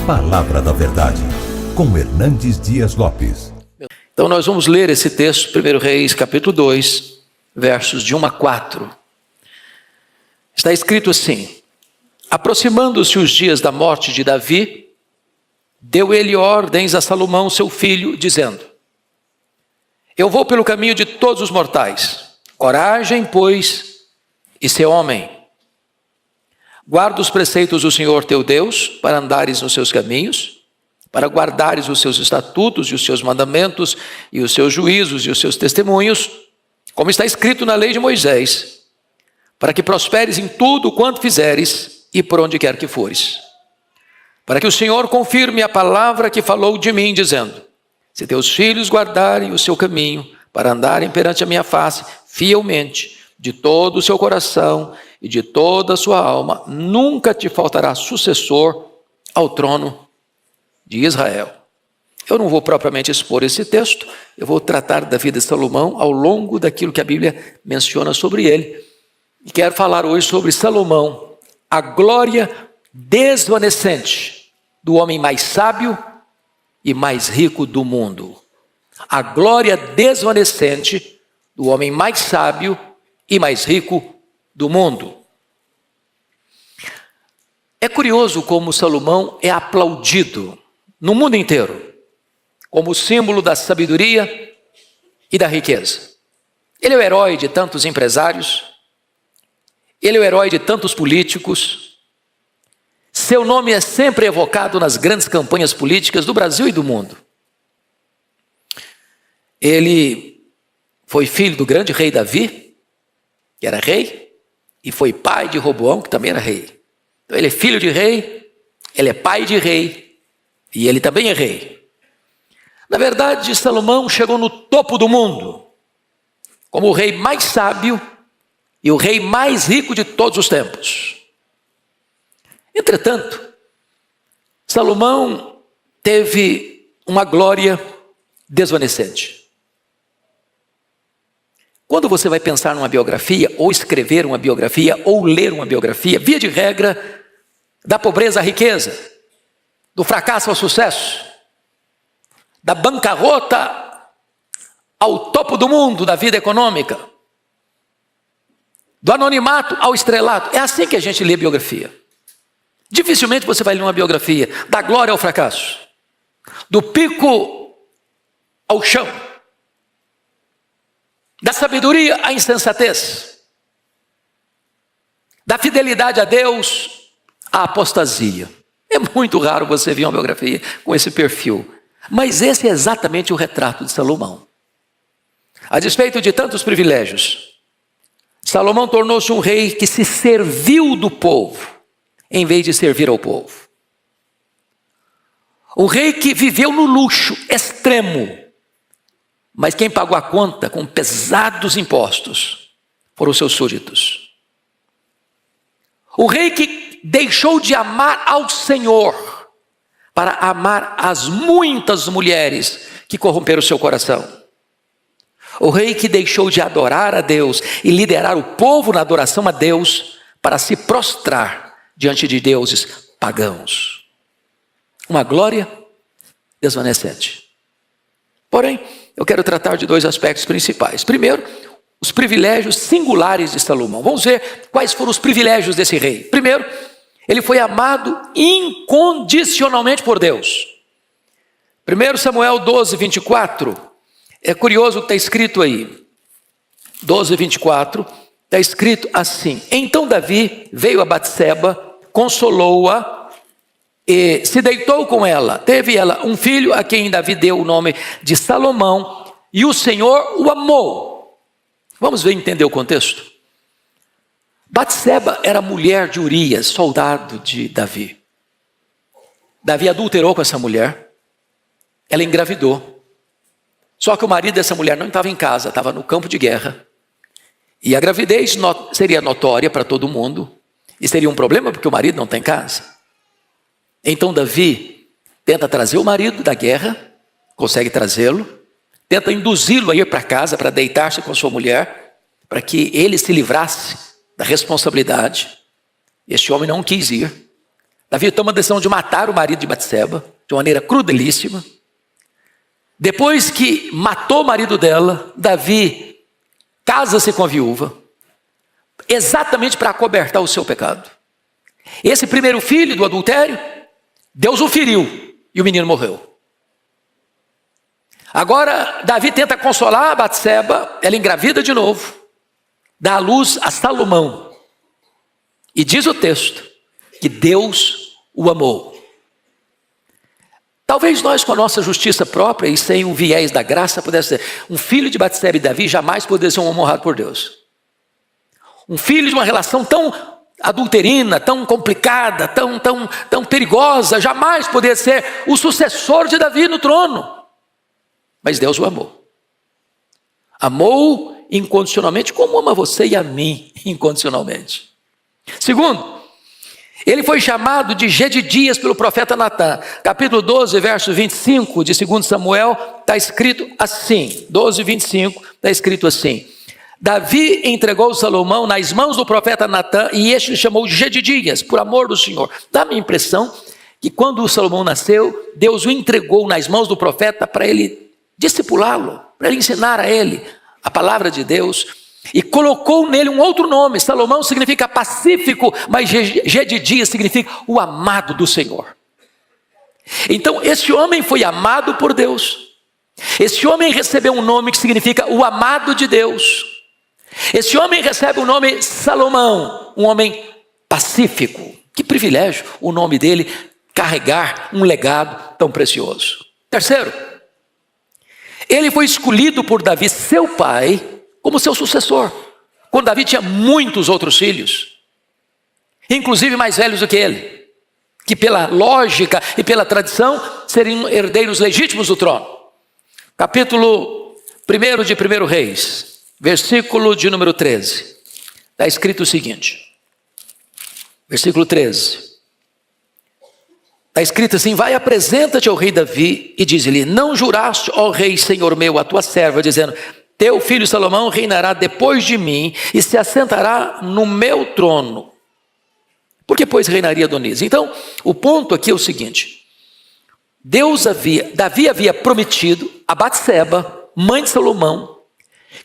Palavra da Verdade, com Hernandes Dias Lopes. Então nós vamos ler esse texto, 1 Reis, capítulo 2, versos de 1 a 4. Está escrito assim: aproximando-se os dias da morte de Davi, deu ele ordens a Salomão, seu filho, dizendo: eu vou pelo caminho de todos os mortais. Coragem, pois, e ser homem. Guarda os preceitos do Senhor teu Deus, para andares nos seus caminhos, para guardares os seus estatutos e os seus mandamentos, e os seus juízos e os seus testemunhos, como está escrito na lei de Moisés, para que prosperes em tudo quanto fizeres e por onde quer que fores. Para que o Senhor confirme a palavra que falou de mim, dizendo: se teus filhos guardarem o seu caminho, para andarem perante a minha face fielmente, de todo o seu coração e de toda a sua alma, nunca te faltará sucessor ao trono de Israel. Eu não vou propriamente expor esse texto, eu vou tratar da vida de Salomão ao longo daquilo que a Bíblia menciona sobre ele. E quero falar hoje sobre Salomão, a glória desvanecente do homem mais sábio e mais rico do mundo. A glória desvanecente do homem mais sábio e mais rico do mundo. É curioso como Salomão é aplaudido no mundo inteiro como símbolo da sabedoria e da riqueza. Ele é o herói de tantos empresários, ele é o herói de tantos políticos. Seu nome é sempre evocado nas grandes campanhas políticas do Brasil e do mundo. Ele foi filho do grande rei Davi, que era rei, e foi pai de Roboão, que também era rei. Então ele é filho de rei, ele é pai de rei, e ele também é rei. Na verdade, Salomão chegou no topo do mundo, como o rei mais sábio e o rei mais rico de todos os tempos. Entretanto, Salomão teve uma glória desvanecente. Quando você vai pensar numa biografia, ou escrever uma biografia, ou ler uma biografia, via de regra, da pobreza à riqueza, do fracasso ao sucesso, da bancarrota ao topo do mundo da vida econômica, do anonimato ao estrelato. É assim que a gente lê biografia. Dificilmente você vai ler uma biografia da glória ao fracasso, do pico ao chão, da sabedoria à insensatez, da fidelidade a Deus à apostasia. É muito raro você ver uma biografia com esse perfil, mas esse é exatamente o retrato de Salomão. A despeito de tantos privilégios, Salomão tornou-se um rei que se serviu do povo, em vez de servir ao povo. Um rei que viveu no luxo extremo, mas quem pagou a conta com pesados impostos foram os seus súditos. O rei que deixou de amar ao Senhor para amar as muitas mulheres que corromperam o seu coração. O rei que deixou de adorar a Deus e liderar o povo na adoração a Deus para se prostrar diante de deuses pagãos. Uma glória desvanecente. Porém, eu quero tratar de dois aspectos principais. Primeiro, os privilégios singulares de Salomão. Vamos ver quais foram os privilégios desse rei. Primeiro, ele foi amado incondicionalmente por Deus. 1 Samuel 12, 24. É curioso o que está escrito aí. 12, 24. Está escrito assim: então Davi veio a Batseba, consolou-a, e se deitou com ela. Teve ela um filho, a quem Davi deu o nome de Salomão, e o Senhor o amou. Vamos ver, entender o contexto? Batseba era mulher de Urias, soldado de Davi. Davi adulterou com essa mulher, ela engravidou. Só que o marido dessa mulher não estava em casa, estava no campo de guerra. E a gravidez seria notória para todo mundo, e seria um problema porque o marido não está em casa. Então Davi tenta trazer o marido da guerra, consegue trazê-lo, tenta induzi-lo a ir para casa para deitar-se com sua mulher, para que ele se livrasse da responsabilidade. Este homem não quis ir. Davi toma a decisão de matar o marido de Batseba, de uma maneira crudelíssima. Depois que matou o marido dela, Davi casa-se com a viúva, exatamente para acobertar o seu pecado. Esse primeiro filho do adultério, Deus o feriu e o menino morreu. Agora, Davi tenta consolar a Batseba, ela engravida de novo, dá à luz a Salomão. E diz o texto que Deus o amou. Talvez nós, com a nossa justiça própria e sem o viés da graça, pudesse dizer, um filho de Batseba e Davi jamais poderia ser um homem honrado por Deus. Um filho de uma relação tão adulterina, tão complicada, tão perigosa, jamais poderia ser o sucessor de Davi no trono. Mas Deus o amou. Amou incondicionalmente, como ama você e a mim incondicionalmente. Segundo, ele foi chamado de Gedidias pelo profeta Natã. Capítulo 12, verso 25 de 2 Samuel, está escrito assim, 12, 25, está escrito assim. Davi entregou Salomão nas mãos do profeta Natã e este lhe chamou de Gedidias, por amor do Senhor. Dá-me a impressão que quando o Salomão nasceu, Deus o entregou nas mãos do profeta para ele discipulá-lo, para ele ensinar a ele a palavra de Deus. E colocou nele um outro nome. Salomão significa pacífico, mas Gedidias significa o amado do Senhor. Então esse homem foi amado por Deus. Esse homem recebeu um nome que significa o amado de Deus. Esse homem recebe o nome Salomão, um homem pacífico. Que privilégio o nome dele carregar um legado tão precioso. Terceiro, ele foi escolhido por Davi, seu pai, como seu sucessor, quando Davi tinha muitos outros filhos, inclusive mais velhos do que ele, que pela lógica e pela tradição seriam herdeiros legítimos do trono. Capítulo 1 de 1 Reis, versículo de número 13, está escrito o seguinte, versículo 13, está escrito assim, vai, apresenta-te ao rei Davi e diz-lhe, não juraste, ó rei, senhor meu, a tua serva, dizendo, teu filho Salomão reinará depois de mim e se assentará no meu trono. Por que, pois, reinaria Adonias? Então, o ponto aqui é o seguinte, Davi havia prometido a Batseba, mãe de Salomão,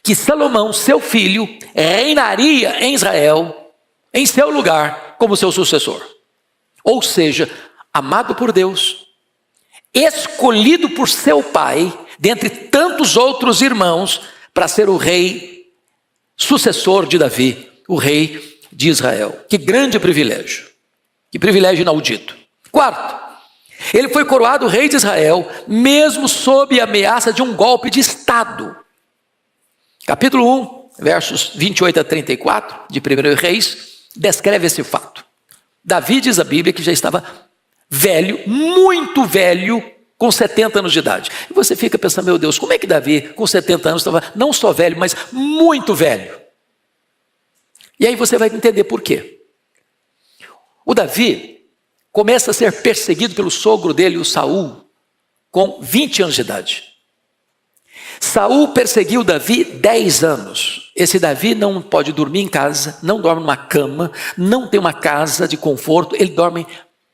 que Salomão, seu filho, reinaria em Israel, em seu lugar, como seu sucessor. Ou seja, amado por Deus, escolhido por seu pai, dentre tantos outros irmãos, para ser o rei sucessor de Davi, o rei de Israel. Que grande privilégio, que privilégio inaudito. Quarto, ele foi coroado rei de Israel, mesmo sob a ameaça de um golpe de Estado. Capítulo 1, versos 28 a 34, de 1 Reis, descreve esse fato. Davi, diz a Bíblia, que já estava velho, muito velho, com 70 anos de idade. E você fica pensando, meu Deus, como é que Davi, com 70 anos, estava não só velho, mas muito velho? E aí você vai entender por quê. O Davi começa a ser perseguido pelo sogro dele, o Saul, com 20 anos de idade. Saul perseguiu Davi 10 anos. Esse Davi não pode dormir em casa, não dorme numa cama, não tem uma casa de conforto, ele dorme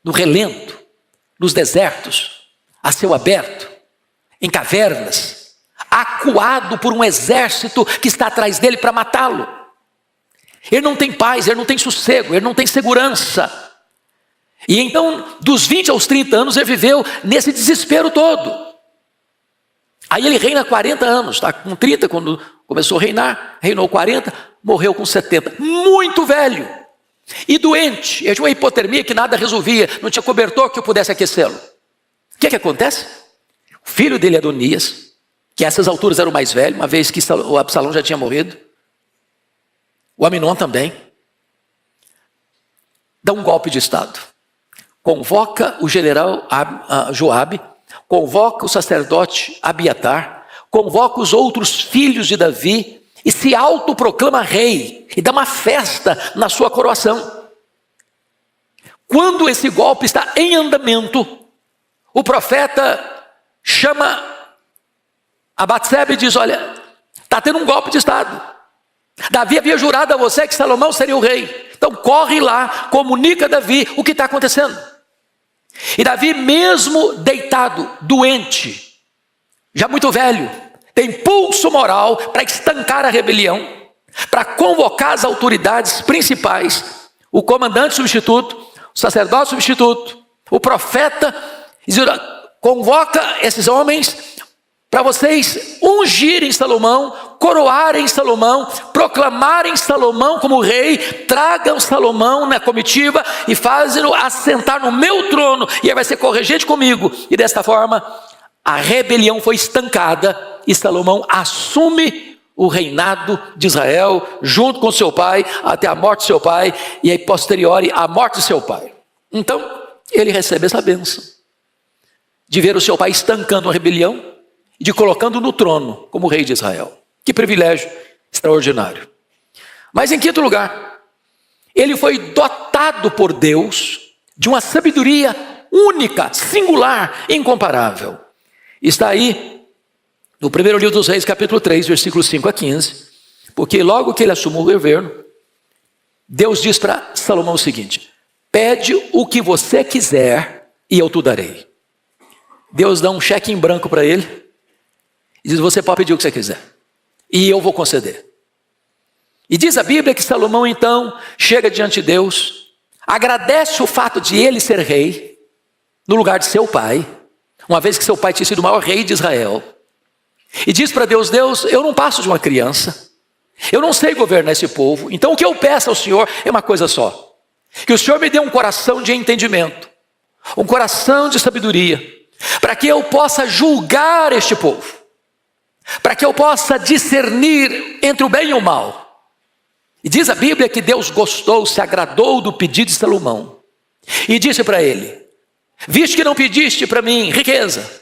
no relento, nos desertos, a céu aberto, em cavernas, acuado por um exército que está atrás dele para matá-lo. Ele não tem paz, ele não tem sossego, ele não tem segurança. E então, dos 20 aos 30 anos, ele viveu nesse desespero todo. Aí ele reina 40 anos, está com 30 quando começou a reinar, reinou 40, morreu com 70, muito velho e doente. Ele tinha uma hipotermia que nada resolvia, não tinha cobertor que pudesse aquecê-lo. O que acontece? O filho dele, Adonias, que a essas alturas era o mais velho, uma vez que o Absalão já tinha morrido, o Aminon também, dá um golpe de Estado. Convoca o general Joabe, convoca o sacerdote Abiatar, convoca os outros filhos de Davi e se autoproclama rei e dá uma festa na sua coroação. Quando esse golpe está em andamento, o profeta chama a Batseba e diz, olha, está tendo um golpe de Estado. Davi havia jurado a você que Salomão seria o rei. Então corre lá, comunica a Davi o que está acontecendo. E Davi, mesmo deitado, doente, já muito velho, tem pulso moral para estancar a rebelião, para convocar as autoridades principais, o comandante substituto, o sacerdote substituto, o profeta, convoca esses homens para vocês ungirem Salomão, coroarem Salomão, proclamarem Salomão como rei, tragam Salomão na comitiva e fazem-no assentar no meu trono, e ele vai ser corregente comigo. E desta forma, a rebelião foi estancada e Salomão assume o reinado de Israel junto com seu pai, até a morte de seu pai, e aí posteriori a morte de seu pai. Então, ele recebe essa bênção de ver o seu pai estancando a rebelião e de colocando no trono como rei de Israel. Que privilégio extraordinário. Mas em quinto lugar, ele foi dotado por Deus de uma sabedoria única, singular, incomparável. Está aí no primeiro livro dos Reis, capítulo 3, versículos 5 a 15, porque logo que ele assume o governo, Deus diz para Salomão o seguinte: pede o que você quiser e eu te darei. Deus dá um cheque em branco para ele e diz: você pode pedir o que você quiser e eu vou conceder. E diz a Bíblia que Salomão então chega diante de Deus, agradece o fato de ele ser rei no lugar de seu pai, uma vez que seu pai tinha sido o maior rei de Israel, e diz para Deus: Deus, eu não passo de uma criança, eu não sei governar esse povo, então o que eu peço ao Senhor é uma coisa só: que o Senhor me dê um coração de entendimento, um coração de sabedoria, para que eu possa julgar este povo, para que eu possa discernir entre o bem e o mal. E diz a Bíblia que Deus gostou, se agradou do pedido de Salomão, e disse para ele: visto que não pediste para mim riqueza,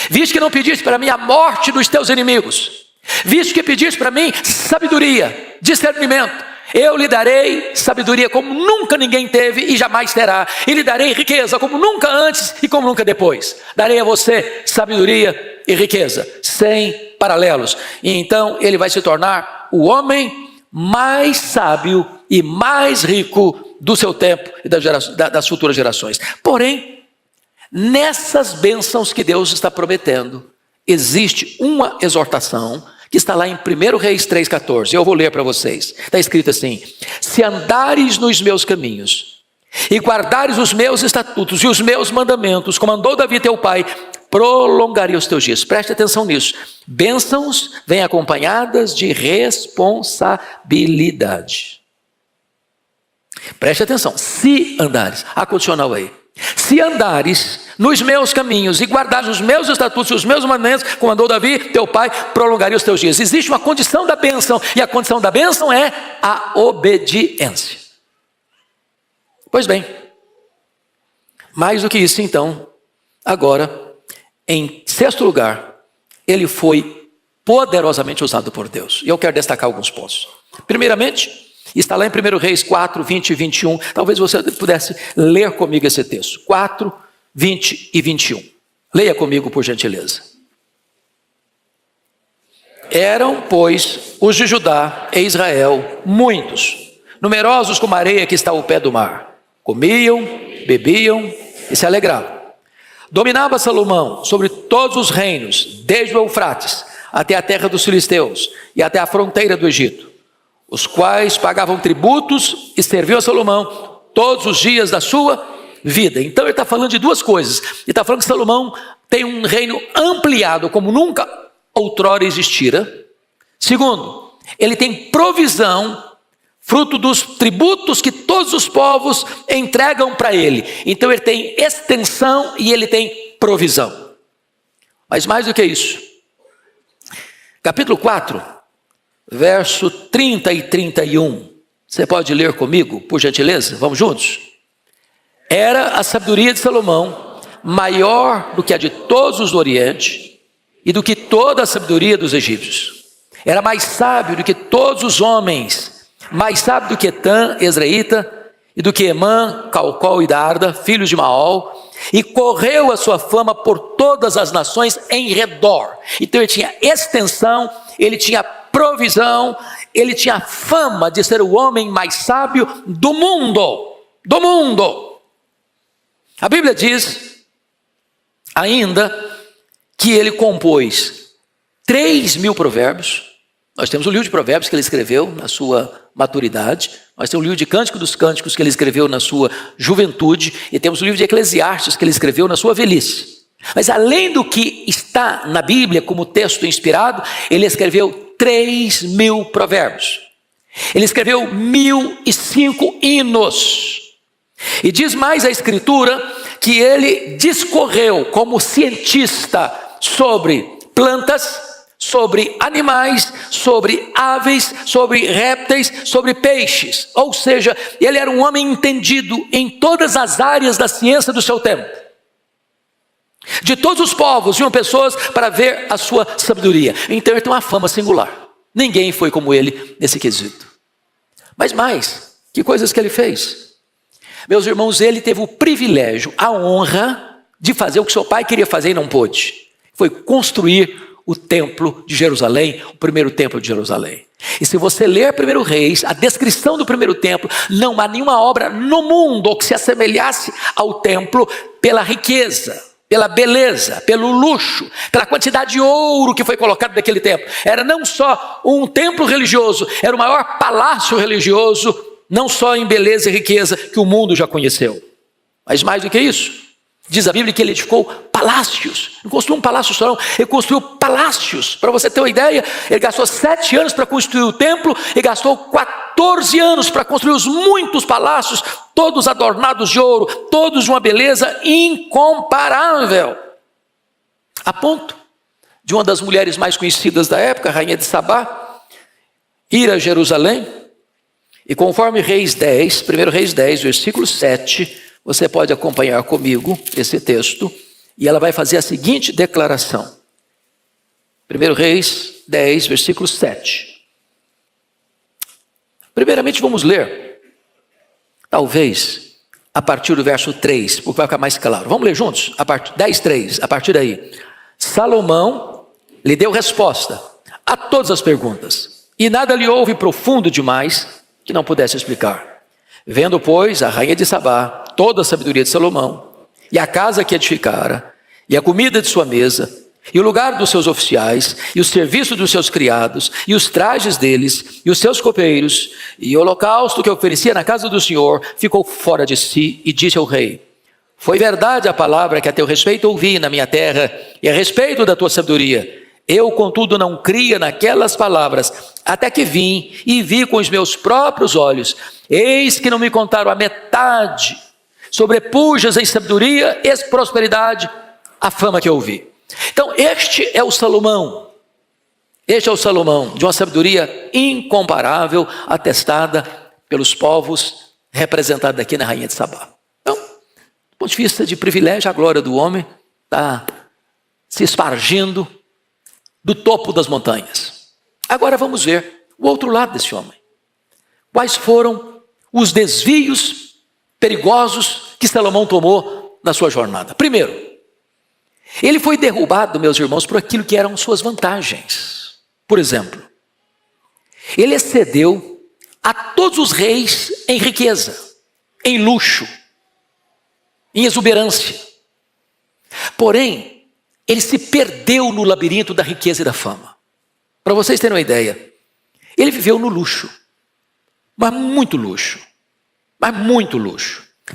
visto que não pediste para mim a morte dos teus inimigos, visto que pediste para mim sabedoria, discernimento, eu lhe darei sabedoria como nunca ninguém teve e jamais terá, e lhe darei riqueza como nunca antes e como nunca depois. Darei a você sabedoria e riqueza sem paralelos, e então ele vai se tornar o homem mais sábio e mais rico do seu tempo e das futuras gerações. Porém, nessas bênçãos que Deus está prometendo, existe uma exortação que está lá em 1 Reis 3,14. Eu vou ler para vocês. Está escrito assim: se andares nos meus caminhos e guardares os meus estatutos e os meus mandamentos, como mandou Davi teu pai, prolongarei os teus dias. Preste atenção nisso. Bênçãos vêm acompanhadas de responsabilidade. Preste atenção. Se andares, a condicional aí. Se andares nos meus caminhos e guardares os meus estatutos e os meus mandamentos, como mandou Davi, teu pai, prolongaria os teus dias. Existe uma condição da bênção, e a condição da bênção é a obediência. Pois bem, mais do que isso então, agora, em sexto lugar, ele foi poderosamente usado por Deus. E eu quero destacar alguns pontos. Primeiramente, está lá em 1 Reis 4, 20 e 21. Talvez você pudesse ler comigo esse texto. 4, 20 e 21. Leia comigo, por gentileza. Eram, pois, os de Judá e Israel muitos, numerosos como a areia que está ao pé do mar. Comiam, bebiam e se alegravam. Dominava Salomão sobre todos os reinos, desde o Eufrates até a terra dos filisteus e até a fronteira do Egito, os quais pagavam tributos e serviam a Salomão todos os dias da sua vida. Então ele está falando de duas coisas. Ele está falando que Salomão tem um reino ampliado como nunca outrora existira. Segundo, ele tem provisão, fruto dos tributos que todos os povos entregam para ele. Então ele tem extensão e ele tem provisão. Mas mais do que isso, capítulo 4, verso 30 e 31. Você pode ler comigo, por gentileza? Vamos juntos? Era a sabedoria de Salomão maior do que a de todos os do Oriente e do que toda a sabedoria dos egípcios. Era mais sábio do que todos os homens, mais sábio do que Etã, Ezreíta, e do que Emã, Calcol e Darda, filhos de Maol, e correu a sua fama por todas as nações em redor. Então ele tinha extensão, ele tinha provisão, ele tinha fama de ser o homem mais sábio do mundo. Do mundo. A Bíblia diz ainda que ele compôs 3.000 provérbios. Nós temos o livro de provérbios que ele escreveu na sua maturidade, nós temos o livro de Cântico dos Cânticos que ele escreveu na sua juventude, e temos o livro de Eclesiastes que ele escreveu na sua velhice. Mas além do que está na Bíblia como texto inspirado, ele escreveu 3.000 provérbios. Ele escreveu 1.005 hinos. E diz mais a Escritura que ele discorreu como cientista sobre plantas, sobre animais, sobre aves, sobre répteis, sobre peixes. Ou seja, ele era um homem entendido em todas as áreas da ciência do seu tempo. De todos os povos vinham pessoas para ver a sua sabedoria. Então ele tem uma fama singular. Ninguém foi como ele nesse quesito. Mas mais, que coisas que ele fez? Meus irmãos, ele teve o privilégio, a honra de fazer o que seu pai queria fazer e não pôde. Foi construir o templo de Jerusalém, o primeiro templo de Jerusalém. E se você ler 1 Reis, a descrição do primeiro templo, não há nenhuma obra no mundo que se assemelhasse ao templo pela riqueza, pela beleza, pelo luxo, pela quantidade de ouro que foi colocado naquele templo. Era não só um templo religioso, era o maior palácio religioso, não só em beleza e riqueza que o mundo já conheceu. Mas mais do que isso, diz a Bíblia que ele edificou palácios. Não construiu um palácio só não, ele construiu palácios. Para você ter uma ideia, ele gastou 7 anos para construir o templo e gastou 14 anos para construir os muitos palácios, todos adornados de ouro, todos de uma beleza incomparável. A ponto de uma das mulheres mais conhecidas da época, a rainha de Sabá, ir a Jerusalém, e conforme Reis 10, 1 Reis 10, versículo 7, você pode acompanhar comigo esse texto, e ela vai fazer a seguinte declaração. 1 Reis 10, versículo 7. Primeiramente vamos ler, talvez, a partir do verso 3, porque vai ficar mais claro. Vamos ler juntos? 10, 3, a partir daí. Salomão lhe deu resposta a todas as perguntas, e nada lhe houve profundo demais que não pudesse explicar. Vendo, pois, a rainha de Sabá, toda a sabedoria de Salomão, e a casa que edificara, e a comida de sua mesa, e o lugar dos seus oficiais, e o serviço dos seus criados, e os trajes deles, e os seus copeiros, e o holocausto que oferecia na casa do Senhor, ficou fora de si, e disse ao rei: foi verdade a palavra que a teu respeito ouvi na minha terra, e a respeito da tua sabedoria. Eu, contudo, não cria naquelas palavras, até que vim e vi com os meus próprios olhos. Eis que não me contaram a metade, sobrepujas em sabedoria e prosperidade, a fama que eu ouvi. Então, este é o Salomão de uma sabedoria incomparável, atestada pelos povos representados aqui na rainha de Sabá. Então, do ponto de vista de privilégio, a glória do homem está se espargindo do topo das montanhas. Agora vamos ver o outro lado desse homem. Quais foram os desvios perigosos que Salomão tomou na sua jornada? Primeiro, ele foi derrubado, meus irmãos, por aquilo que eram suas vantagens. Por exemplo, ele excedeu a todos os reis em riqueza, em luxo, em exuberância. Porém, ele se perdeu no labirinto da riqueza e da fama. Para vocês terem uma ideia, ele viveu no luxo, mas muito luxo.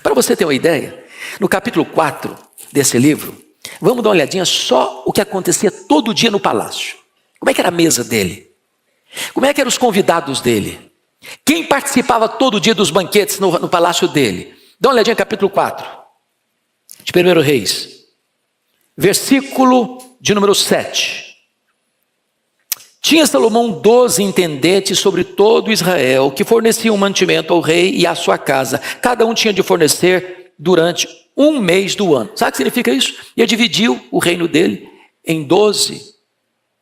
Para você ter uma ideia, no capítulo 4 desse livro, vamos dar uma olhadinha só o que acontecia todo dia no palácio. Como é que era a mesa dele? Como é que eram os convidados dele? Quem participava todo dia dos banquetes no palácio dele? Dá uma olhadinha no capítulo 4 de 1 Reis. Versículo de número 7. Tinha Salomão 12 intendentes sobre todo Israel, que forneciam mantimento ao rei e à sua casa. Cada um tinha de fornecer durante 1 mês do ano. Sabe o que significa isso? Ele dividiu o reino dele em 12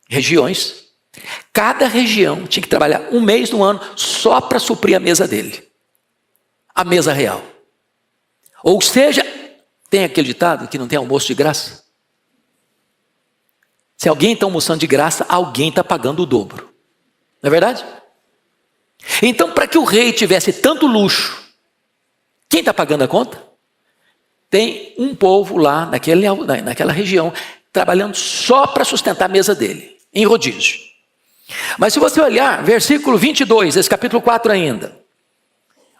regiões. Cada região tinha que trabalhar 1 mês do ano só para suprir a mesa dele. A mesa real. Ou seja, tem aquele ditado que não tem almoço de graça? Se alguém está almoçando de graça, alguém está pagando o dobro. Não é verdade? Então, para que o rei tivesse tanto luxo, quem está pagando a conta? tem um povo lá naquela região trabalhando só para sustentar a mesa dele, em rodízio. Mas se você olhar, versículo 22, esse capítulo 4 ainda,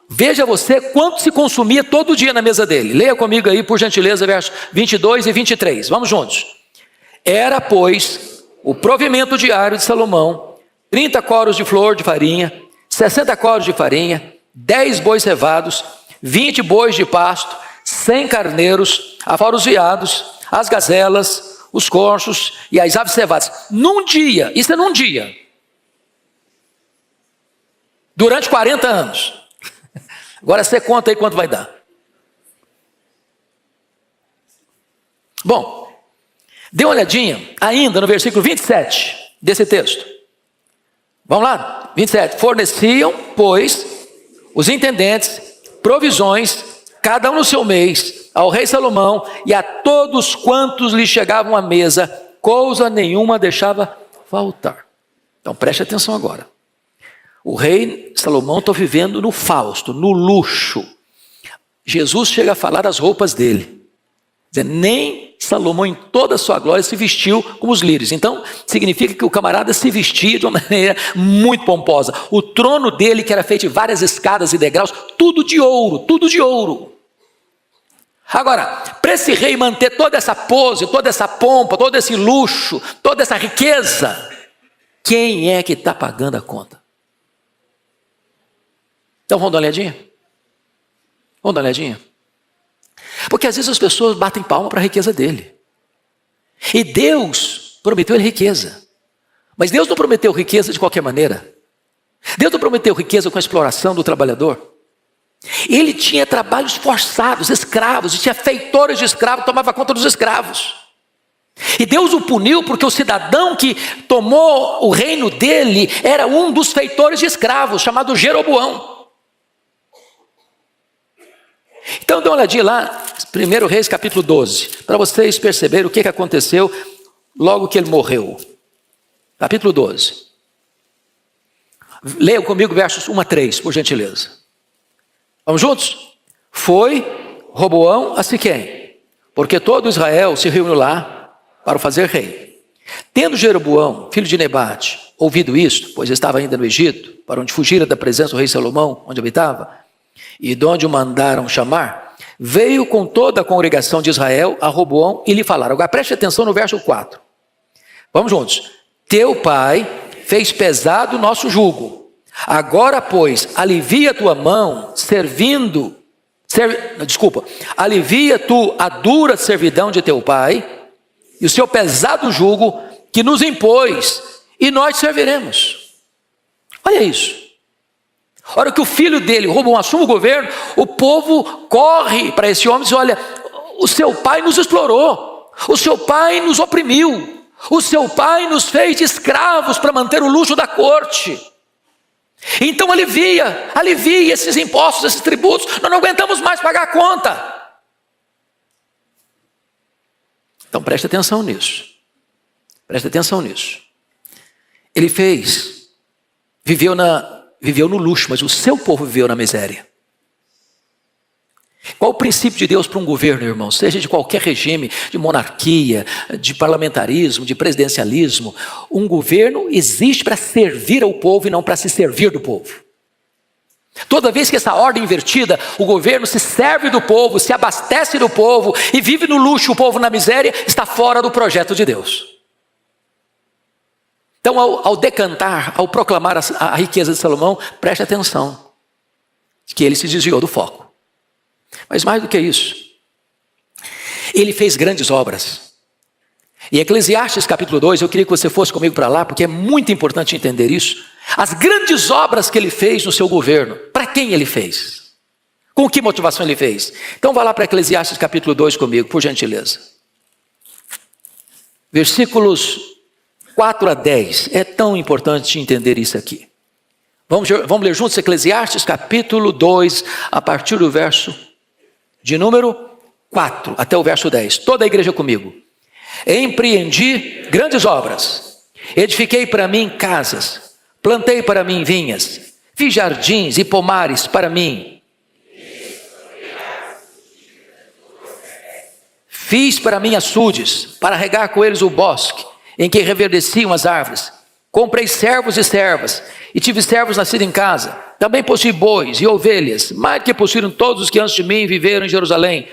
veja você quanto se consumia todo dia na mesa dele. Leia comigo aí, por gentileza, versos 22 e 23. Vamos juntos. Era, pois, o provimento diário de Salomão, 30 coros de flor de farinha, 60 coros de farinha, 10 bois cevados, 20 bois de pasto, 100 carneiros, afora os veados, as gazelas, os conchos e as aves cevadas. Num dia, isso é num dia. Durante 40 anos. Agora você conta aí quanto vai dar. Bom, dê uma olhadinha ainda no versículo 27 desse texto. Vamos lá, 27. Forneciam, pois, os intendentes provisões, cada um no seu mês, ao rei Salomão e a todos quantos lhe chegavam à mesa, coisa nenhuma deixava faltar. Então preste atenção agora. O rei Salomão está vivendo no fausto, no luxo. Jesus chega a falar das roupas dele. Dizendo, nem Salomão em toda a sua glória se vestiu como os lírios. Então significa que o camarada se vestia de uma maneira muito pomposa. O trono dele, que era feito de várias escadas e degraus, tudo de ouro, tudo de ouro. Agora, para esse rei manter toda essa pose, toda essa pompa, todo esse luxo, toda essa riqueza, quem é que está pagando a conta? Então vamos dar uma olhadinha? Vamos dar uma olhadinha? Porque às vezes as pessoas batem palma para a riqueza dele. E Deus prometeu ele riqueza. Mas Deus não prometeu riqueza de qualquer maneira. Deus não prometeu riqueza com a exploração do trabalhador. Ele tinha trabalhos forçados, escravos, e tinha feitores de escravos, tomava conta dos escravos. E Deus o puniu porque o cidadão que tomou o reino dele era um dos feitores de escravos, chamado Jeroboão. Então dê uma olhadinha lá, 1 Reis capítulo 12, para vocês perceberem o que aconteceu logo que ele morreu. Capítulo 12. Leiam comigo versos 1 a 3, por gentileza. Vamos juntos? Foi Roboão a Siquém, porque todo Israel se reuniu lá para o fazer rei. Tendo Jeroboão, filho de Nebate, ouvido isto, pois estava ainda no Egito, para onde fugira da presença do rei Salomão, onde habitava, e de onde o mandaram chamar, veio com toda a congregação de Israel a Roboão e lhe falaram. Agora preste atenção no verso 4. Vamos juntos. Teu pai fez pesado o nosso jugo. Agora, pois, alivia tua mão, alivia tu a dura servidão de teu pai e o seu pesado jugo que nos impôs, e nós serviremos. Olha isso. A hora que o filho dele, Roboão, assume o governo, o povo corre para esse homem e diz, olha, o seu pai nos explorou, o seu pai nos oprimiu, o seu pai nos fez de escravos para manter o luxo da corte. Então alivia esses impostos, esses tributos, nós não aguentamos mais pagar a conta. Então preste atenção nisso. Preste atenção nisso. Ele viveu no luxo, mas o seu povo viveu na miséria. Qual o princípio de Deus para um governo, irmão? Seja de qualquer regime, de monarquia, de parlamentarismo, de presidencialismo. Um governo existe para servir ao povo e não para se servir do povo. Toda vez que essa ordem é invertida, o governo se serve do povo, se abastece do povo e vive no luxo, o povo na miséria, está fora do projeto de Deus. Então, ao decantar, ao proclamar a riqueza de Salomão, preste atenção, que ele se desviou do foco. Mas mais do que isso, ele fez grandes obras. Em Eclesiastes capítulo 2, eu queria que você fosse comigo para lá, porque é muito importante entender isso. As grandes obras que ele fez no seu governo, para quem ele fez? Com que motivação ele fez? Então vá lá para Eclesiastes capítulo 2 comigo, por gentileza. Versículos 4 a 10, é tão importante entender isso aqui. Vamos ler juntos Eclesiastes capítulo 2, a partir do verso de número 4 até o verso 10. Toda a igreja comigo. Empreendi grandes obras, edifiquei para mim casas, plantei para mim vinhas, fiz jardins e pomares para mim. Fiz para mim açudes, para regar com eles o bosque, em que reverdeciam as árvores. Comprei servos e servas, e tive servos nascidos em casa. Também possuí bois e ovelhas, mais do que possuíram todos os que antes de mim viveram em Jerusalém.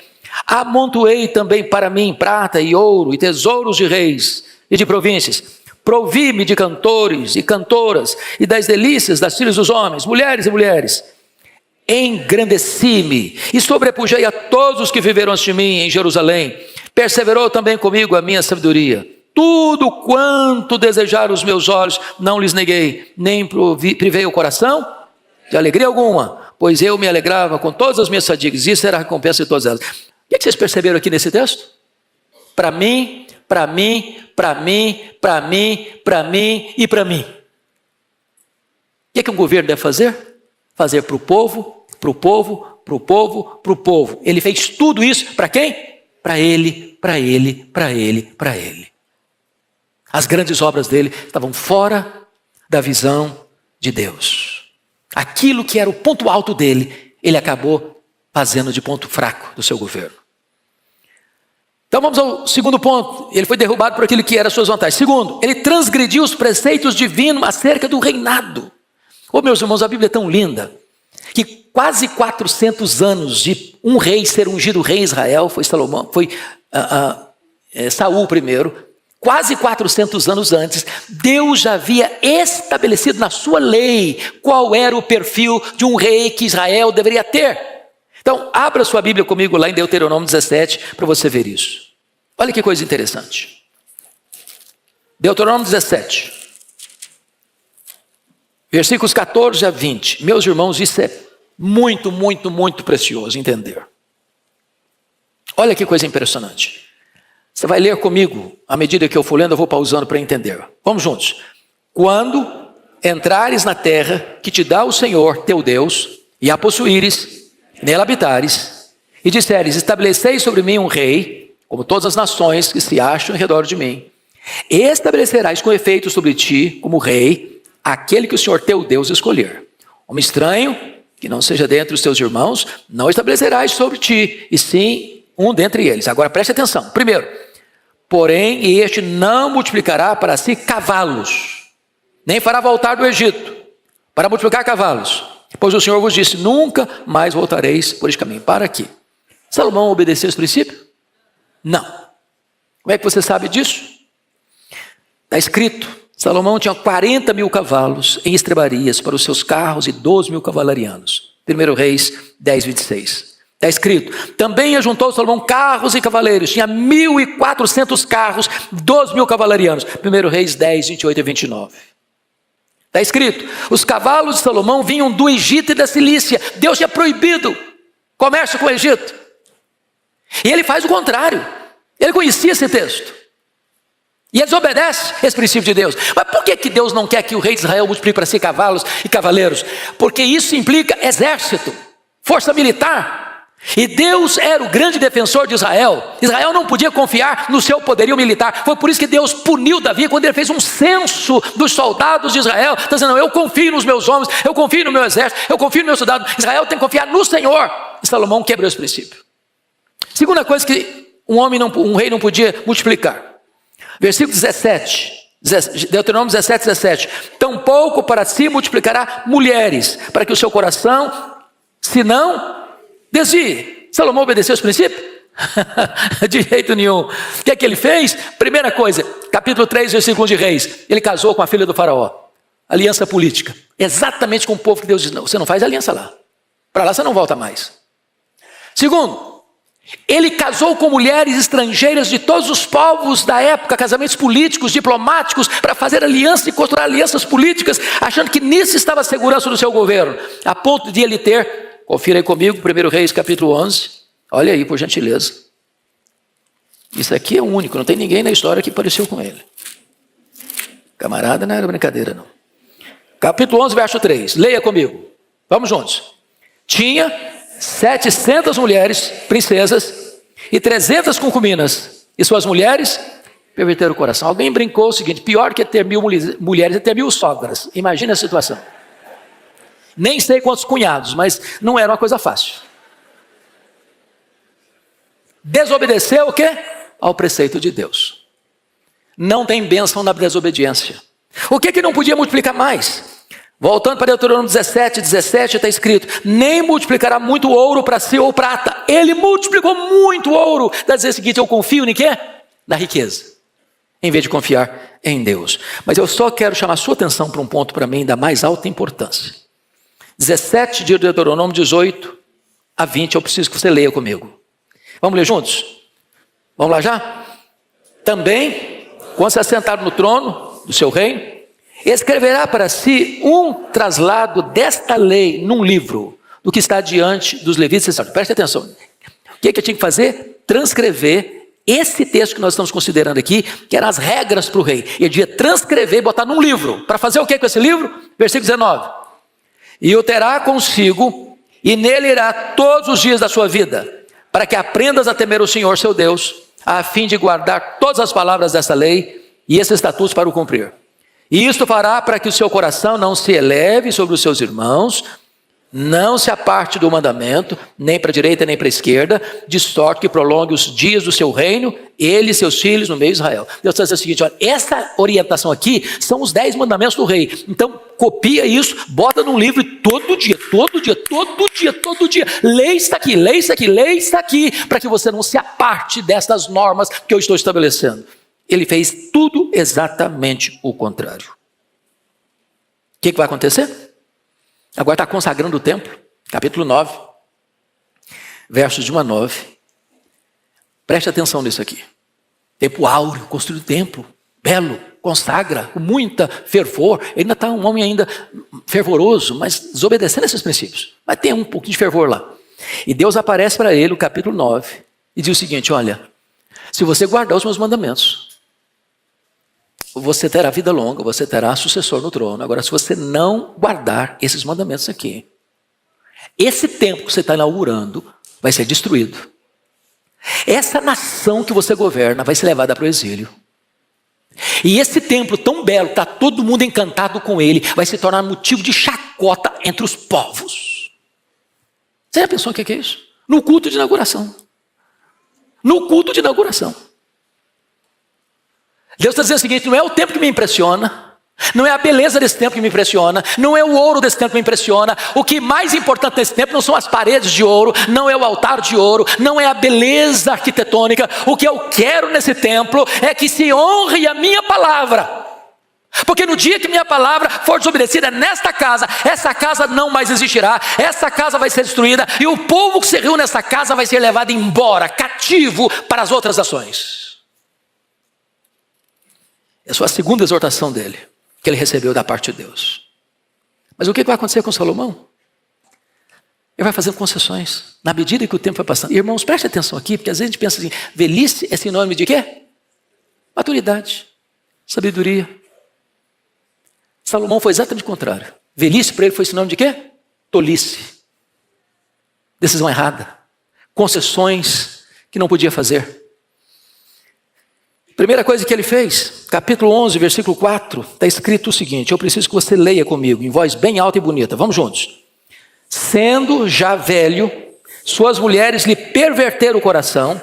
Amontoei também para mim prata e ouro e tesouros de reis e de províncias. Provi-me de cantores e cantoras e das delícias das filhas dos homens, mulheres e mulheres. Engrandeci-me e sobrepujei a todos os que viveram antes de mim em Jerusalém. Perseverou também comigo a minha sabedoria. Tudo quanto desejaram os meus olhos, não lhes neguei, nem privei o coração de alegria alguma, pois eu me alegrava com todas as minhas fadigas. Isso era a recompensa de todas elas. O que vocês perceberam aqui nesse texto? Para mim, para mim, para mim, para mim, para mim e para mim. O que um governo deve fazer? Fazer para o povo, para o povo, para o povo, para o povo. Ele fez tudo isso para quem? Para ele, para ele, para ele, para ele. As grandes obras dele estavam fora da visão de Deus. Aquilo que era o ponto alto dele, ele acabou fazendo de ponto fraco do seu governo. Então vamos ao segundo ponto. Ele foi derrubado por aquilo que era suas vantagens. Segundo, ele transgrediu os preceitos divinos acerca do reinado. Oh, meus irmãos, a Bíblia é tão linda que quase 400 anos de um rei ser ungido rei em Israel, foi Saul primeiro. Quase 400 anos antes, Deus já havia estabelecido na sua lei qual era o perfil de um rei que Israel deveria ter. Então, abra sua Bíblia comigo lá em Deuteronômio 17 para você ver isso. Olha que coisa interessante. Deuteronômio 17, versículos 14 a 20. Meus irmãos, isso é muito, muito, muito precioso entender. Olha que coisa impressionante. Você vai ler comigo, à medida que eu for lendo, eu vou pausando para entender. Vamos juntos. Quando entrares na terra que te dá o Senhor, teu Deus, e a possuíres, nela habitares, e disseres, estabelecei sobre mim um rei, como todas as nações que se acham em redor de mim, e estabelecerás com efeito sobre ti, como rei, aquele que o Senhor teu Deus escolher. Homem estranho, que não seja dentre os teus irmãos, não estabelecerás sobre ti, e sim um dentre eles. Agora preste atenção. Primeiro, porém, este não multiplicará para si cavalos, nem fará voltar do Egito, para multiplicar cavalos. Pois o Senhor vos disse, nunca mais voltareis por este caminho. Para aqui. Salomão obedeceu esse princípio? Não. Como é que você sabe disso? Está escrito, Salomão tinha 40 mil cavalos em estrebarias para os seus carros e 12 mil cavalarianos. 1 Reis 10, 26. Está escrito, também ajuntou Salomão carros e cavaleiros, tinha 1.400 carros, 12 mil cavalarianos. 1 Reis 10, 28 e 29. Está escrito, os cavalos de Salomão vinham do Egito e da Cilícia. Deus tinha proibido comércio com o Egito. E ele faz o contrário. Ele conhecia esse texto. E ele desobedece esse princípio de Deus. Mas por que Deus não quer que o rei de Israel multiplique para si cavalos e cavaleiros? Porque isso implica exército, força militar. E Deus era o grande defensor de Israel. Israel não podia confiar no seu poderio militar. Foi por isso que Deus puniu Davi quando ele fez um censo dos soldados de Israel. Está dizendo, não, eu confio nos meus homens, eu confio no meu exército, eu confio no meu soldado. Israel tem que confiar no Senhor. E Salomão quebrou esse princípio. Segunda coisa que um rei não podia multiplicar. Versículo 17, Deuteronômio 17, 17. Tampouco para si multiplicará mulheres, para que o seu coração, se não desvie. Salomão obedeceu esse princípio? De jeito nenhum. O que é que ele fez? Primeira coisa, capítulo 3, versículo 1 de Reis. Ele casou com a filha do faraó. Aliança política. Exatamente com o povo que Deus diz, não, você não faz aliança lá. Para lá você não volta mais. Segundo, ele casou com mulheres estrangeiras de todos os povos da época, casamentos políticos, diplomáticos, para fazer aliança e construir alianças políticas, achando que nisso estava a segurança do seu governo, a ponto de ele ter, confira aí comigo, 1 Reis capítulo 11, olha aí por gentileza, isso aqui é único, não tem ninguém na história que pareceu com ele, camarada, não era brincadeira não. Capítulo 11, verso 3, leia comigo, vamos juntos. Tinha 700 mulheres, princesas, e 300 concubinas, e suas mulheres perverteram o coração. Alguém brincou o seguinte, pior que ter 1.000 mulheres é ter 1.000 sogras. Imagina a situação. Nem sei quantos cunhados, mas não era uma coisa fácil. desobedeceu o quê? Ao preceito de Deus. Não tem bênção na desobediência. O que não podia multiplicar mais? Voltando para Deuteronômio 17 está escrito: nem multiplicará muito ouro para si ou prata. Ele multiplicou muito ouro. Dá dizer o seguinte: eu confio em quê? Na riqueza, em vez de confiar em Deus. Mas eu só quero chamar a sua atenção para um ponto para mim da mais alta importância. 17 de Deuteronômio 18 a 20, eu preciso que você leia comigo. Vamos ler juntos? Vamos lá já? Também, quando se assentar no trono do seu reino, escreverá para si um traslado desta lei num livro, do que está diante dos levitas. Preste atenção. O que eu tinha que fazer? Transcrever esse texto que nós estamos considerando aqui, que eram as regras para o rei. Ele devia transcrever e botar num livro. Para fazer o que com esse livro? Versículo 19. E o terá consigo, e nele irá todos os dias da sua vida, para que aprendas a temer o Senhor seu Deus, a fim de guardar todas as palavras dessa lei e esses estatutos para o cumprir. E isto fará para que o seu coração não se eleve sobre os seus irmãos, não se aparte do mandamento, nem para a direita nem para a esquerda, de sorte que prolongue os dias do seu reino, ele e seus filhos no meio de Israel. Deus está dizendo o seguinte: olha, essa orientação aqui são os 10 mandamentos do rei. Então copia isso, bota num livro e todo dia, lê isso aqui, para que você não se aparte destas normas que eu estou estabelecendo. Ele fez tudo exatamente o contrário. O que vai acontecer? Agora está consagrando o templo, capítulo 9, versos de 1 a 9. Preste atenção nisso aqui. Tempo áureo, construído templo, belo, consagra, com muita fervor. Ele ainda está um homem ainda fervoroso, mas desobedecendo esses princípios. Mas tem um pouquinho de fervor lá. E Deus aparece para ele, no capítulo 9, e diz o seguinte: olha, se você guardar os meus mandamentos, você terá vida longa, você terá sucessor no trono. Agora, se você não guardar esses mandamentos aqui, esse templo que você está inaugurando vai ser destruído. Essa nação que você governa vai ser levada para o exílio. E esse templo tão belo, está todo mundo encantado com ele, vai se tornar motivo de chacota entre os povos. Você já pensou o que é isso? No culto de inauguração. No culto de inauguração. Deus está dizendo o seguinte: não é o templo que me impressiona, não é a beleza desse templo que me impressiona, não é o ouro desse templo que me impressiona. O que mais importante nesse templo não são as paredes de ouro, não é o altar de ouro, não é a beleza arquitetônica. O que eu quero nesse templo é que se honre a minha palavra. Porque no dia que minha palavra for desobedecida nesta casa, essa casa não mais existirá, essa casa vai ser destruída, e o povo que se reúne nessa casa vai ser levado embora, cativo para as outras nações. Essa foi a segunda exortação dele, que ele recebeu da parte de Deus. Mas o que vai acontecer com Salomão? Ele vai fazendo concessões, na medida que o tempo vai passando. E, irmãos, preste atenção aqui, porque às vezes a gente pensa assim: velhice é sinônimo de quê? Maturidade, sabedoria. Salomão foi exatamente o contrário. Velhice para ele foi sinônimo de quê? Tolice. Decisão errada. Concessões que não podia fazer. Primeira coisa que ele fez, capítulo 11, versículo 4, está escrito o seguinte: eu preciso que você leia comigo, em voz bem alta e bonita. Vamos juntos. Sendo já velho, suas mulheres lhe perverteram o coração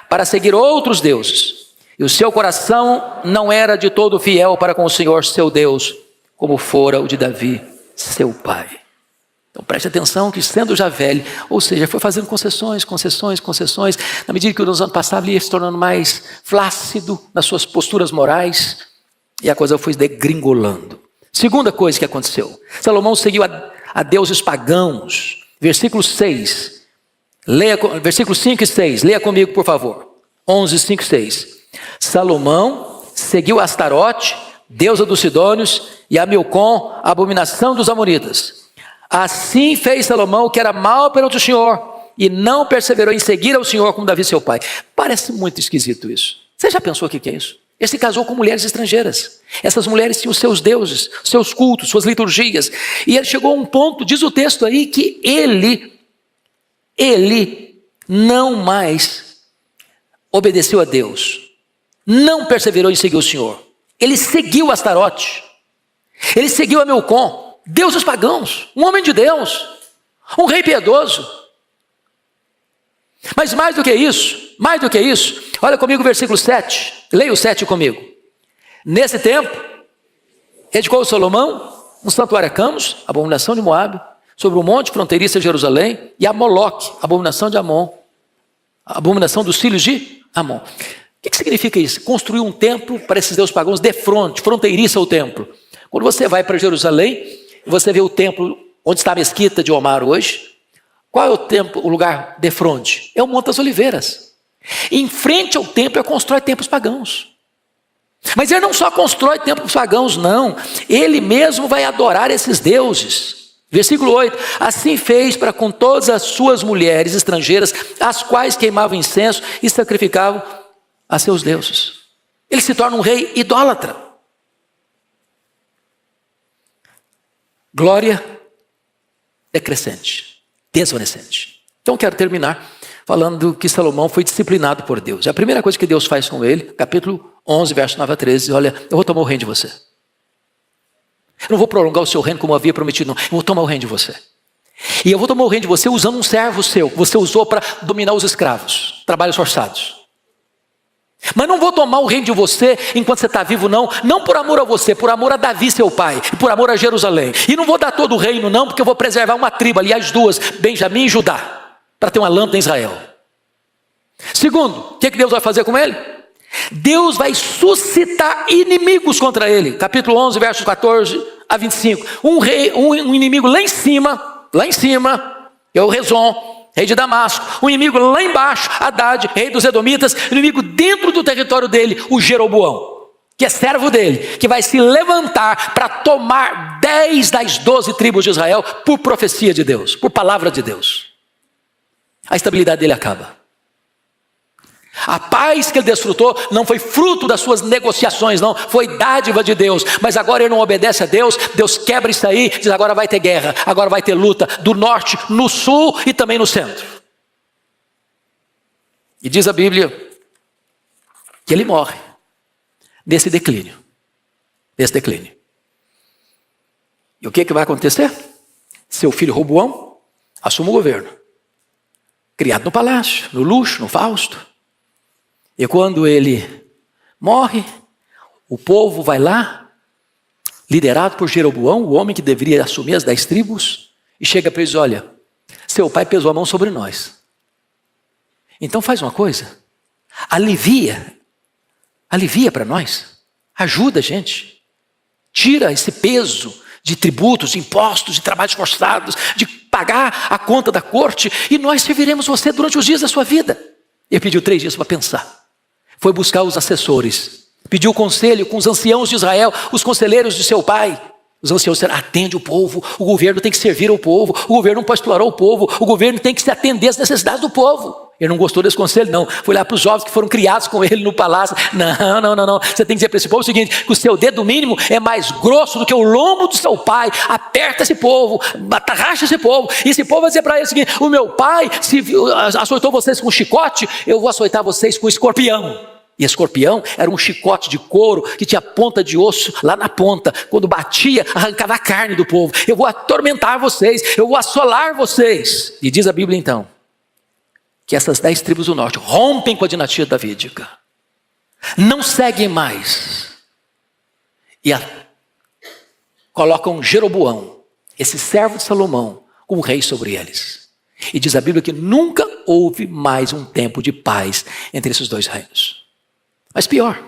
para seguir outros deuses. E o seu coração não era de todo fiel para com o Senhor seu Deus, como fora o de Davi, seu pai. Então preste atenção que, sendo já velho, ou seja, foi fazendo concessões. Na medida que os anos passavam, ele ia se tornando mais flácido nas suas posturas morais, e a coisa foi degringolando. Segunda coisa que aconteceu: Salomão seguiu a deuses pagãos. Versículo 6. Versículos 5 e 6. Leia comigo, por favor. 11, 5 e 6. Salomão seguiu Astarote, deusa dos Sidônios, e a Milcom, a abominação dos Amonitas. Assim fez Salomão o que era mal perante o Senhor, e não perseverou em seguir ao Senhor como Davi seu pai. Parece muito esquisito isso. Você já pensou o que é isso? Ele se casou com mulheres estrangeiras. Essas mulheres tinham seus deuses, seus cultos, suas liturgias. E ele chegou a um ponto, diz o texto aí, que ele não mais obedeceu a Deus. Não perseverou em seguir o Senhor. Ele seguiu Astarote. Ele seguiu a Milcom. Deuses pagãos, um homem de Deus, um rei piedoso. Mas mais do que isso, olha comigo o versículo 7, leia o 7 comigo. Nesse tempo, edificou Salomão um santuário a Camus, abominação de Moabe, sobre o monte fronteiriço de Jerusalém, e a Moloque, abominação de Amon, a abominação dos filhos de Amon. O que significa isso? Construir um templo para esses deuses pagãos de fronte, fronteiriço ao templo. Quando você vai para Jerusalém, você vê o templo onde está a mesquita de Omar hoje. Qual é o templo, o lugar de fronte? É o Monte das Oliveiras. Em frente ao templo, ele constrói templos pagãos. Mas ele não só constrói templos pagãos, não. Ele mesmo vai adorar esses deuses. Versículo 8. Assim fez para com todas as suas mulheres estrangeiras, as quais queimavam incenso e sacrificavam a seus deuses. Ele se torna um rei idólatra. Glória decrescente, desvanecente. Então quero terminar falando que Salomão foi disciplinado por Deus. A primeira coisa que Deus faz com ele, capítulo 11, verso 9 a 13, olha, eu vou tomar o reino de você. Eu não vou prolongar o seu reino como havia prometido, não. Eu vou tomar o reino de você. E eu vou tomar o reino de você usando um servo seu, que você usou para dominar os escravos, trabalhos forçados. Mas não vou tomar o reino de você enquanto você está vivo, não por amor a você, por amor a Davi, seu pai, e por amor a Jerusalém. E não vou dar todo o reino, não, porque eu vou preservar uma tribo, aliás, duas, Benjamim e Judá, para ter uma lâmpada em Israel. Segundo, o que Deus vai fazer com ele? Deus vai suscitar inimigos contra ele. Capítulo 11, versos 14 a 25. Um inimigo lá em cima, é o Rezon, rei de Damasco. Um inimigo lá embaixo, Haddad, rei dos Edomitas. Um inimigo dentro do território dele, o Jeroboão, que é servo dele, que vai se levantar para tomar 10 das 12 tribos de Israel por profecia de Deus, por palavra de Deus. A estabilidade dele acaba. A paz que ele desfrutou não foi fruto das suas negociações, não, foi dádiva de Deus. Mas agora ele não obedece a Deus, Deus quebra isso aí, diz agora vai ter guerra, agora vai ter luta do norte, no sul e também no centro. E diz a Bíblia que ele morre nesse declínio. E o que vai acontecer? Seu filho Roboão assume o governo, criado no palácio, no luxo, no fausto. E quando ele morre, o povo vai lá, liderado por Jeroboão, o homem que deveria assumir as 10 tribos, e chega para eles, olha, seu pai pesou a mão sobre nós. Então faz uma coisa, alivia para nós, ajuda a gente, tira esse peso de tributos, de impostos, de trabalhos forçados, de pagar a conta da corte, e nós serviremos você durante os dias da sua vida. Ele pediu 3 dias para pensar. Foi buscar os assessores, pediu conselho com os anciãos de Israel, os conselheiros de seu pai. Os anciãos disseram, atende o povo, o governo tem que servir ao povo, o governo não pode explorar o povo, o governo tem que se atender às necessidades do povo. Ele não gostou desse conselho, não. Foi lá para os jovens que foram criados com ele no palácio. Não. Você tem que dizer para esse povo o seguinte, que o seu dedo mínimo é mais grosso do que o lombo do seu pai. Aperta esse povo, atarracha esse povo. E esse povo vai dizer para ele o seguinte, o meu pai se açoitou vocês com chicote, eu vou açoitar vocês com escorpião. E escorpião era um chicote de couro que tinha ponta de osso lá na ponta. Quando batia, arrancava a carne do povo. Eu vou atormentar vocês, eu vou assolar vocês. E diz a Bíblia então, que essas 10 tribos do norte rompem com a dinastia davídica. Não seguem mais. E colocam Jeroboão, esse servo de Salomão, como rei sobre eles. E diz a Bíblia que nunca houve mais um tempo de paz entre esses 2 reinos. Mas pior,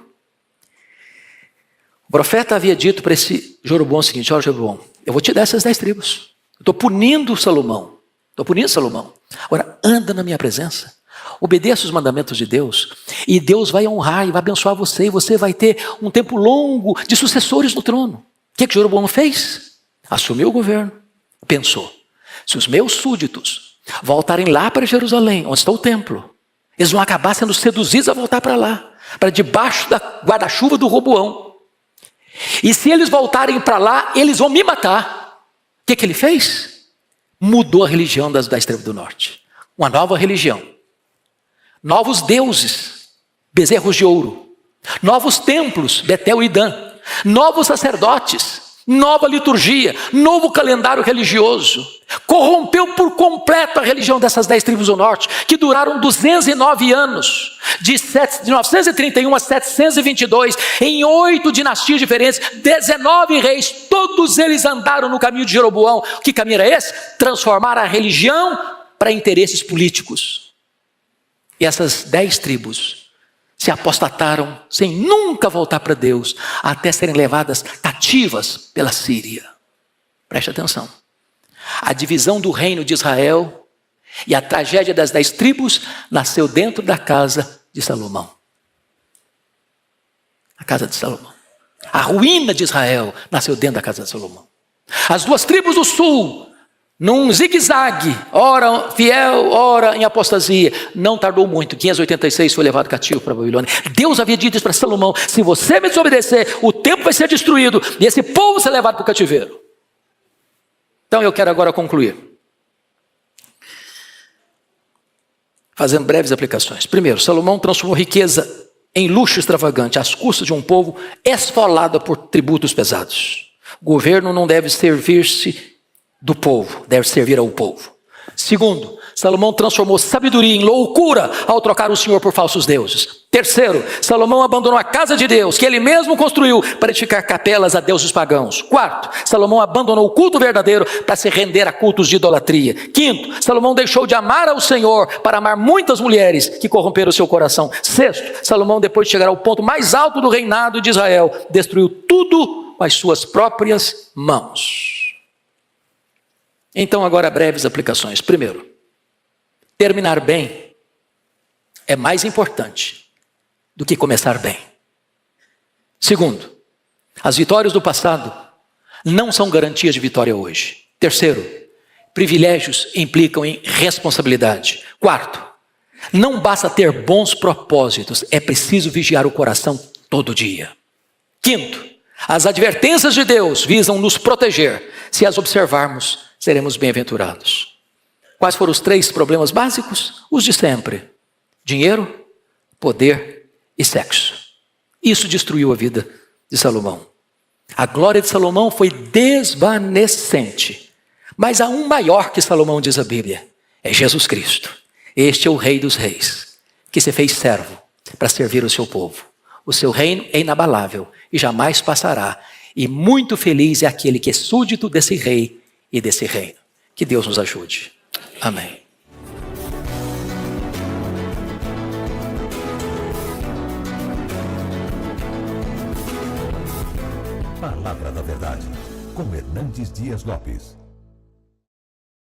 o profeta havia dito para esse Jeroboão o seguinte, olha Jeroboão, eu vou te dar essas 10 tribos. Eu estou punindo Salomão. Agora anda na minha presença, obedeça os mandamentos de Deus, e Deus vai honrar e vai abençoar você, e você vai ter um tempo longo de sucessores no trono. O que Jeroboão fez? Assumiu o governo, pensou, se os meus súditos voltarem lá para Jerusalém, onde está o templo, eles vão acabar sendo seduzidos a voltar para lá, para debaixo da guarda-chuva do Roboão. E se eles voltarem para lá, eles vão me matar. O que ele fez? Mudou a religião das tribos do norte. Uma nova religião. Novos deuses, bezerros de ouro. Novos templos, Betel e Dan. Novos sacerdotes. Nova liturgia, novo calendário religioso. corrompeu por completo a religião dessas 10 tribos do norte, que duraram 209 anos, de 931 a 722, em 8 dinastias diferentes, 19 reis, todos eles andaram no caminho de Jeroboão. Que caminho era esse? Transformar a religião para interesses políticos. E essas 10 tribos se apostataram sem nunca voltar para Deus, até serem levadas cativas pela Síria. Preste atenção. A divisão do reino de Israel e a tragédia das 10 tribos nasceu dentro da casa de Salomão. A casa de Salomão. A ruína de Israel nasceu dentro da casa de Salomão. As 2 tribos do sul, num zigue-zague, ora fiel, ora em apostasia, não tardou muito, 586 foi levado cativo para a Babilônia. Deus havia dito isso para Salomão: se você me desobedecer, o templo vai ser destruído e esse povo vai ser levado para o cativeiro. Então eu quero agora concluir, fazendo breves aplicações. Primeiro, Salomão transformou riqueza em luxo extravagante, às custas de um povo esfolado por tributos pesados. O governo não deve servir-se do povo, deve servir ao povo. Segundo, Salomão transformou sabedoria em loucura ao trocar o Senhor por falsos deuses. Terceiro, Salomão abandonou a casa de Deus, que ele mesmo construiu, para edificar capelas a deuses pagãos. Quarto, Salomão abandonou o culto verdadeiro para se render a cultos de idolatria. Quinto, Salomão deixou de amar ao Senhor para amar muitas mulheres que corromperam o seu coração. Sexto, Salomão, depois de chegar ao ponto mais alto do reinado de Israel, destruiu tudo com as suas próprias mãos. Então agora breves aplicações. Primeiro, terminar bem é mais importante do que começar bem. Segundo, as vitórias do passado não são garantias de vitória hoje. Terceiro, privilégios implicam em responsabilidade. Quarto, não basta ter bons propósitos, é preciso vigiar o coração todo dia. Quinto, as advertências de Deus visam nos proteger. Se as observarmos, seremos bem-aventurados. Quais foram os 3 problemas básicos? Os de sempre: dinheiro, poder e sexo. Isso destruiu a vida de Salomão. A glória de Salomão foi desvanecente. Mas há um maior que Salomão, diz a Bíblia: é Jesus Cristo. Este é o Rei dos Reis, que se fez servo para servir o seu povo. O seu reino é inabalável e jamais passará. E muito feliz é aquele que é súdito desse rei e desse reino. Que Deus nos ajude. Amém. Palavra da Verdade, com Hernandes Dias Lopes.